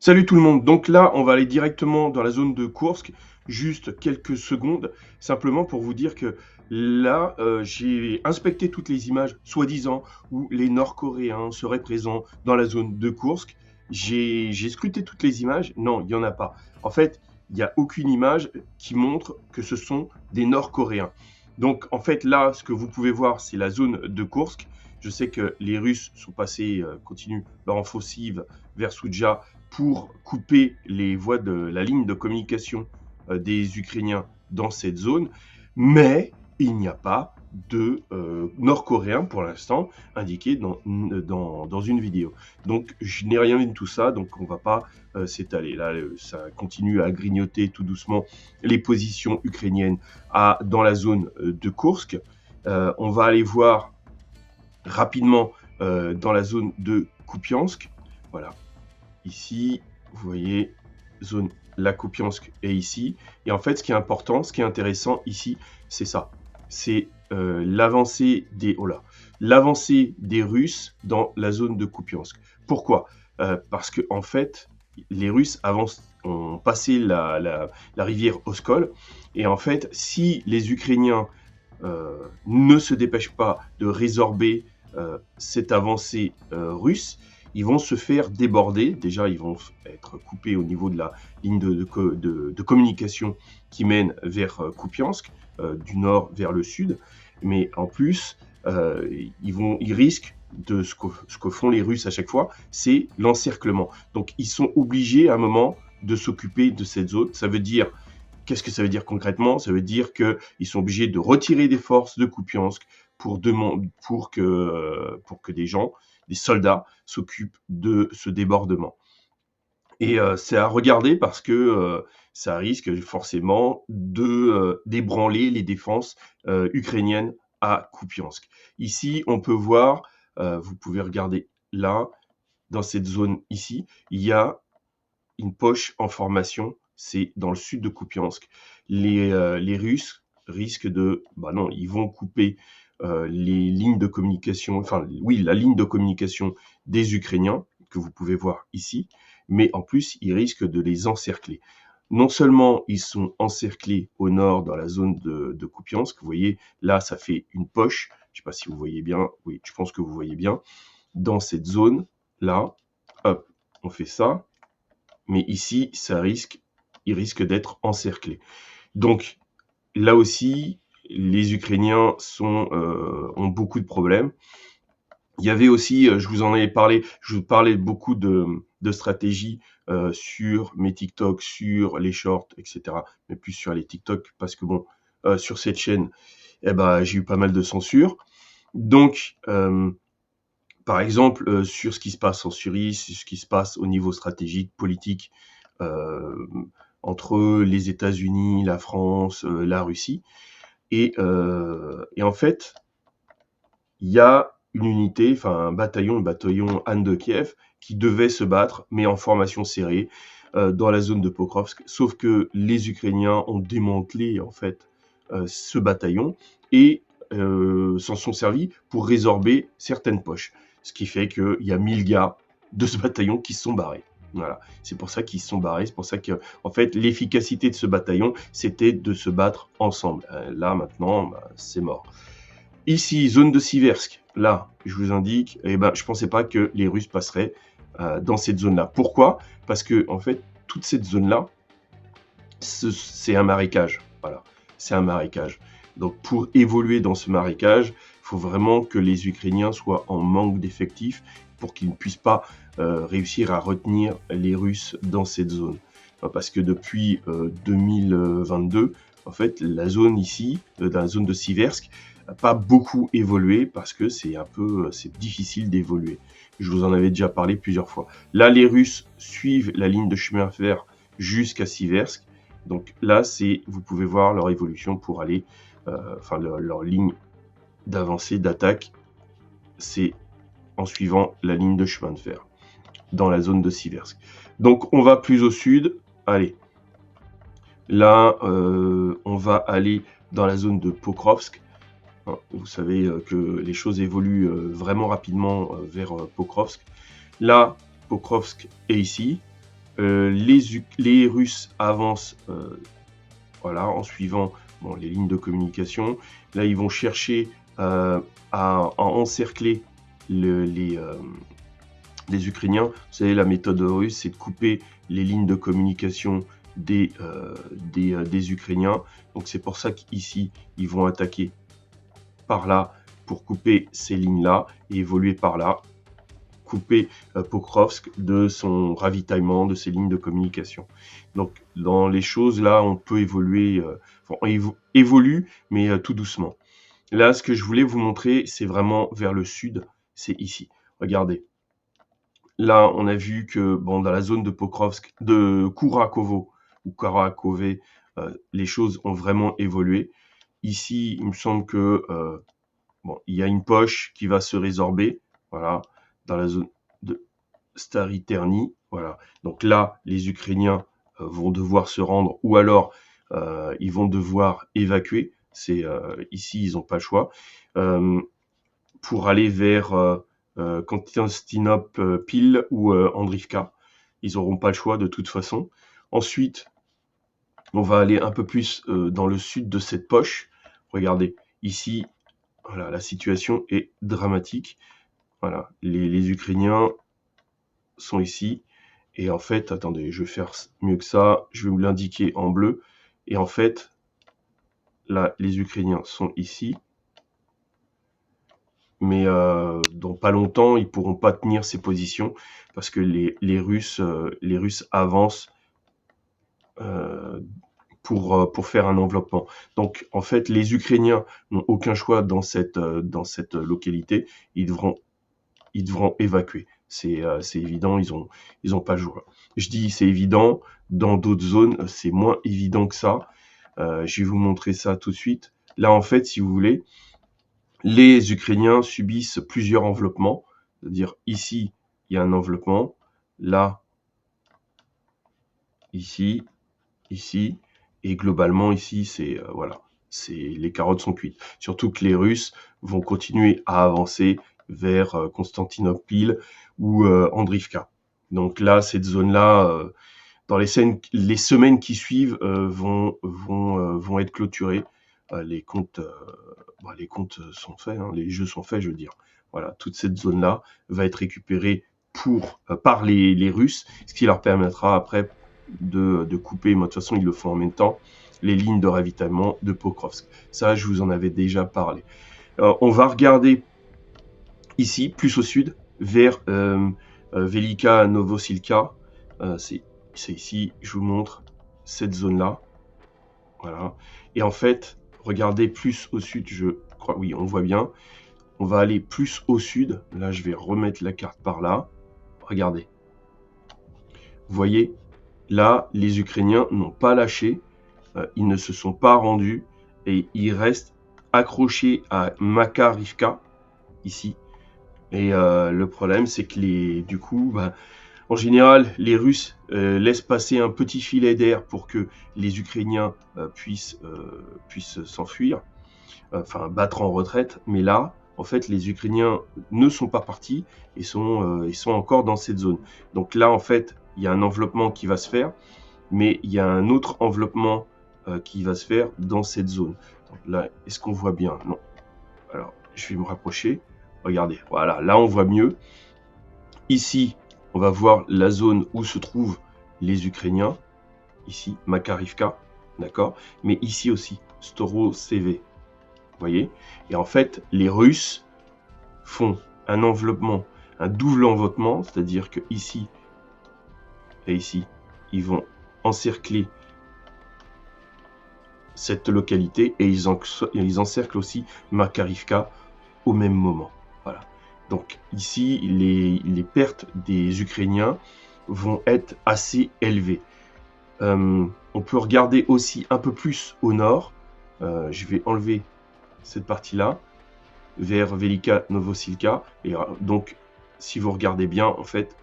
Salut tout le monde, donc là on va aller directement dans la zone de Koursk, juste quelques secondes, simplement pour vous dire que là j'ai inspecté toutes les images soi-disant où les Nord-Coréens seraient présents dans la zone de Koursk. J'ai scruté toutes les images, non il n'y en a pas. En fait il n'y a aucune image qui montre que ce sont des Nord-Coréens. Donc en fait là ce que vous pouvez voir c'est la zone de Koursk. Je sais que les Russes sont passés, continuent leur offensive vers Soudzha pour couper les voies de la ligne de communication des Ukrainiens dans cette zone, mais il n'y a pas de Nord-Coréens pour l'instant indiqué dans une vidéo. Donc je n'ai rien vu de tout ça, donc on ne va pas s'étaler. Là, ça continue à grignoter tout doucement les positions ukrainiennes dans la zone de Koursk. On va aller voir rapidement dans la zone de Kupiansk. Voilà. Ici, vous voyez, zone la Kupiansk est ici. Et en fait, ce qui est important, ce qui est intéressant ici, c'est ça. C'est l'avancée des Russes dans la zone de Kupiansk. Pourquoi Parce que en fait, les Russes ont passé la rivière Oskol. Et en fait, si les Ukrainiens ne se dépêchent pas de résorber cette avancée russe, ils vont se faire déborder. Déjà, ils vont être coupés au niveau de la ligne de communication qui mène vers Kupiansk, du nord vers le sud. Mais en plus, ils risquent de ce que font les Russes à chaque fois, c'est l'encerclement. Donc, ils sont obligés à un moment de s'occuper de cette zone. Ça veut dire Qu'est-ce que ça veut dire concrètement? Ça veut dire qu'ils sont obligés de retirer des forces de Kupiansk pour que des soldats, s'occupent de ce débordement. Et c'est à regarder parce que ça risque forcément de d'ébranler les défenses ukrainiennes à Kupiansk. Ici, on peut voir, vous pouvez regarder là, dans cette zone ici, il y a une poche en formation, c'est dans le sud de Kupiansk. Les Russes risquent non, ils vont couper les lignes de communication, la ligne de communication des Ukrainiens, que vous pouvez voir ici, mais en plus, ils risquent de les encercler. Non seulement ils sont encerclés au nord dans la zone de Kupiansk, vous voyez, là, ça fait une poche, je ne sais pas si vous voyez bien, oui, je pense que vous voyez bien, dans cette zone, là, hop, on fait ça, mais ici, il risque d'être encerclé. Donc, là aussi, les Ukrainiens ont beaucoup de problèmes. Il y avait aussi, je vous en avais parlé, je vous parlais beaucoup de stratégies sur mes TikTok, sur les shorts, etc. Mais plus sur les TikTok, parce que bon, sur cette chaîne, j'ai eu pas mal de censure. Donc, par exemple, sur ce qui se passe en Syrie, sur ce qui se passe au niveau stratégique, politique, entre les États-Unis, la France, la Russie. Et en fait, il y a une unité, un bataillon, le bataillon Anne de Kiev, qui devait se battre, mais en formation serrée, dans la zone de Pokrovsk. Sauf que les Ukrainiens ont démantelé, en fait, ce bataillon et s'en sont servis pour résorber certaines poches. Ce qui fait qu'il y a 1000 gars de ce bataillon qui se sont barrés. Voilà, c'est pour ça qu'ils se sont barrés, c'est pour ça que, en fait, l'efficacité de ce bataillon, c'était de se battre ensemble. Là, maintenant, c'est mort. Ici, zone de Siversk, là, je vous indique, je pensais pas que les Russes passeraient dans cette zone-là. Pourquoi? Parce que, en fait, toute cette zone-là, c'est un marécage. Voilà, c'est un marécage. Donc, pour évoluer dans ce marécage, il faut vraiment que les Ukrainiens soient en manque d'effectifs pour qu'ils ne puissent pas réussir à retenir les Russes dans cette zone. Parce que depuis 2022, en fait, la zone ici, la zone de Siversk, n'a pas beaucoup évolué parce que c'est difficile d'évoluer. Je vous en avais déjà parlé plusieurs fois. Là, les Russes suivent la ligne de chemin de fer jusqu'à Siversk. Donc là, vous pouvez voir leur évolution pour aller, leur ligne d'avancée, d'attaque, c'est en suivant la ligne de chemin de fer dans la zone de Siversk. Donc on va plus au sud. Allez, là, on va aller dans la zone de Pokrovsk. Vous savez que les choses évoluent vraiment rapidement vers Pokrovsk. Là, Pokrovsk est ici. les Russes avancent voilà, en suivant bon, les lignes de communication. Là, ils vont chercher à encercler les Ukrainiens. Vous savez, la méthode russe, c'est de couper les lignes de communication des Ukrainiens. Donc c'est pour ça qu'ici, ils vont attaquer par là pour couper ces lignes-là et évoluer par là, couper Pokrovsk de son ravitaillement, de ses lignes de communication. Donc dans les choses là, on peut évoluer, on évolue, mais tout doucement. Là, ce que je voulais vous montrer, c'est vraiment vers le sud, c'est ici. Regardez. Là, on a vu que bon, dans la zone de Pokrovsk, de Kourakovo ou Karakove, les choses ont vraiment évolué. Ici, il me semble que bon, il y a une poche qui va se résorber, voilà, dans la zone de Stariterni, voilà. Donc là, les Ukrainiens vont devoir se rendre, ou alors ils vont devoir évacuer. C'est ici, ils n'ont pas le choix pour aller vers Konstantinopile ou Andrivka. Ils n'auront pas le choix de toute façon. Ensuite, on va aller un peu plus dans le sud de cette poche. Regardez, ici, voilà, la situation est dramatique. Voilà, les Ukrainiens sont ici. Et en fait, attendez, je vais faire mieux que ça. Je vais vous l'indiquer en bleu. Et en fait, là, les Ukrainiens sont ici. Mais dans pas longtemps, ils pourront pas tenir ces positions parce que les Russes avancent pour faire un enveloppement. Donc, en fait, les Ukrainiens n'ont aucun choix dans cette localité. Ils devront évacuer. C'est évident, ils ont pas le choix. Je dis c'est évident, dans d'autres zones, c'est moins évident que ça. Je vais vous montrer ça tout de suite. Là, en fait, si vous voulez, les Ukrainiens subissent plusieurs enveloppements. C'est-à-dire, ici, il y a un enveloppement. Là, ici, ici. Et globalement, ici, c'est voilà, les carottes sont cuites. Surtout que les Russes vont continuer à avancer vers Constantinople ou Andrivka. Donc là, cette zone-là, dans les semaines qui suivent, vont être clôturées. Les comptes sont faits, hein, les jeux sont faits, je veux dire. Voilà, toute cette zone-là va être récupérée par les Russes, ce qui leur permettra après de couper, moi de toute façon ils le font en même temps, les lignes de ravitaillement de Pokrovsk. Ça, je vous en avais déjà parlé. On va regarder ici, plus au sud, vers Velika Novosilka. C'est ici, je vous montre cette zone-là. Voilà. Et en fait, regardez plus au sud, je crois, oui, on voit bien. On va aller plus au sud. Là, je vais remettre la carte par là. Regardez. Vous voyez, là, les Ukrainiens n'ont pas lâché. Ils ne se sont pas rendus. Et ils restent accrochés à Makarivka, ici. Et le problème, c'est que du coup, en général, les Russes laissent passer un petit filet d'air pour que les Ukrainiens puissent s'enfuir, enfin battre en retraite. Mais là, en fait, les Ukrainiens ne sont pas partis et sont encore dans cette zone. Donc là, en fait, il y a un enveloppement qui va se faire, mais il y a un autre enveloppement qui va se faire dans cette zone. Donc là, est-ce qu'on voit bien? Non. Alors, je vais me rapprocher. Regardez, voilà, là on voit mieux. Ici, on va voir la zone où se trouvent les Ukrainiens. Ici, Makarivka, d'accord? Mais ici aussi, Storo-CV. Vous voyez? Et en fait, les Russes font un enveloppement, un double enveloppement, c'est-à-dire que ici et ici, ils vont encercler cette localité et ils encerclent aussi Makarivka au même moment. Voilà. Donc ici, les pertes des Ukrainiens vont être assez élevées. On peut regarder aussi un peu plus au nord. Je vais enlever cette partie-là vers Velika Novosilka. Et donc, si vous regardez bien, en fait,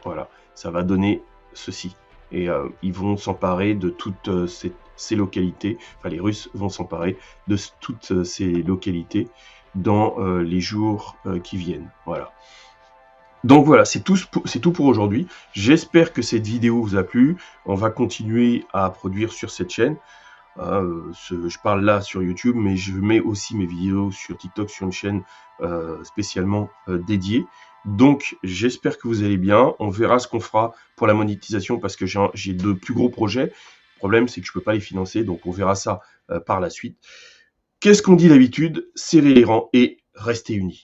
voilà, ça va donner ceci. Et ils vont s'emparer de toutes ces localités. Enfin, les Russes vont s'emparer de toutes ces localités dans les jours qui viennent. Voilà. Donc voilà, c'est tout pour aujourd'hui. J'espère que cette vidéo vous a plu. On va continuer à produire sur cette chaîne. Je parle là sur YouTube, mais je mets aussi mes vidéos sur TikTok, sur une chaîne spécialement dédiée. Donc j'espère que vous allez bien. On verra ce qu'on fera pour la monétisation parce que j'ai de plus gros projets. Le problème, c'est que je peux pas les financer, donc on verra ça par la suite. Qu'est-ce qu'on dit d'habitude? Serrez les rangs et restez unis.